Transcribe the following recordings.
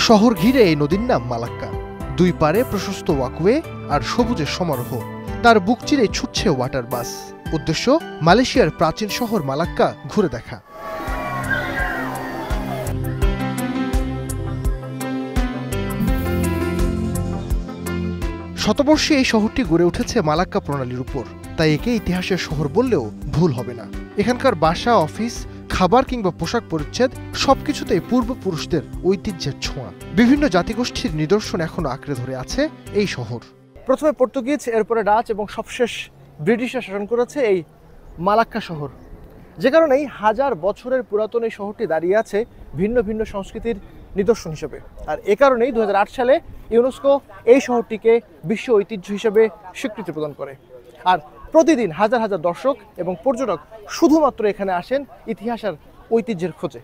শহর ঘিরে এই নদীর নাম মালাক্কা। দুই পারে প্রশস্ত ওয়াকওয়ে আর সবুজের সমারোহ। তার বুক চিরে ছুটছে ওয়াটার বাস। উদ্দেশ্য মালয়েশিয়ার প্রাচীন শহর মালাক্কা ঘুরে দেখা। শতবর্ষে এই শহরটি গড়ে উঠেছে মালাক্কা প্রণালীর উপর, তাই একে ইতিহাসের শহর বললেও ভুল হবে না। এখানকার বাসা, অফিস, খাবার কিংবা পোশাক পরিচ্ছদ সবকিছুতেই পূর্বপুরুষদের ঐতিহ্যের ছোঁয়া। বিভিন্ন জাতিগোষ্ঠীর নিদর্শন এখনো আঁকড়ে ধরে আছে এই শহর। প্রথমে পর্তুগিজ, এরপরে ডাচ এবং সবশেষ ব্রিটিশরা শাসন করেছে এই মালাক্কা শহর। যে কারণেই হাজার বছরের পুরাতন এই শহরটি দাঁড়িয়ে আছে ভিন্ন ভিন্ন সংস্কৃতির নিদর্শন হিসেবে। আর এ কারণেই 2008 সালে ইউনেস্কো এই শহরটিকে বিশ্ব ঐতিহ্য হিসেবে স্বীকৃতি প্রদান করে। আর প্রতিদিন হাজার হাজার দর্শক এবং পর্যটক শুধুমাত্র এখানে আসেন ইতিহাস আর ঐতিহ্যের খোঁজে।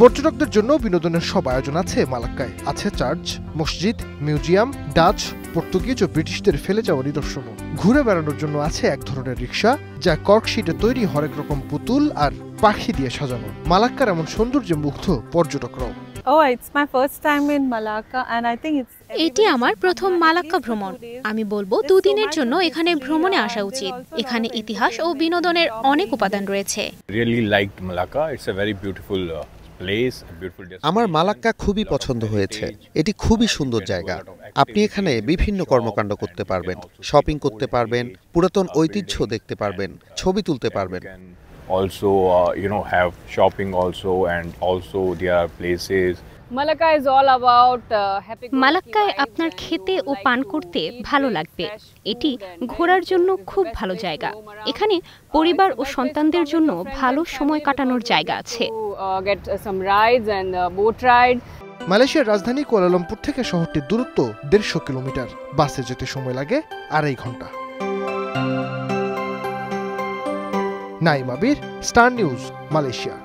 পর্যটকদের জন্য বিনোদনের সব আয়োজন আছে মালাক্কায়। আছে চার্চ, মসজিদ, মিউজিয়াম, ডাচ, পর্তুগিজ ও ব্রিটিশদের ফেলে যাওয়া নিদর্শনও। ঘুরে বেড়ানোর জন্য আছে এক ধরনের রিক্সা, যা কর্কশিটে তৈরি হরেক রকম পুতুল আর পাখি দিয়ে সাজানো। মালাক্কার এমন সৌন্দর্যে মুগ্ধ পর্যটকরাও। এটি আমার প্রথম মালাক্কা ভ্রমণ। আমি বলবো 2 দিনের জন্য এখানে ভ্রমণে আসা উচিত। এখানে ইতিহাস ও বিনোদনের অনেক উপাদান রয়েছে। আমার মালাক্কা খুবই পছন্দ হয়েছে। এটি খুবই সুন্দর জায়গা। আপনি এখানে বিভিন্ন কর্মকাণ্ড করতে পারবেন, শপিং করতে পারবেন, পুরাতন ঐতিহ্য দেখতে পারবেন, ছবি তুলতে পারবেন। have shopping also, and also there are places. মালাক্কায় আপনার খেতে ও পান করতে ভালো লাগবে। এটি ঘোরার জন্য খুব ভালো জায়গা। এখানে পরিবার ও সন্তানদের জন্য ভালো সময় কাটানোর জায়গা আছে। মালয়েশিয়ার রাজধানী কুয়ালালামপুর থেকে শহরটির দূরত্ব 150 কিলোমিটার। বাসে যেতে সময় লাগে 2.5 ঘন্টা। নাইম আবির, স্টার নিউজ, মালয়েশিয়া।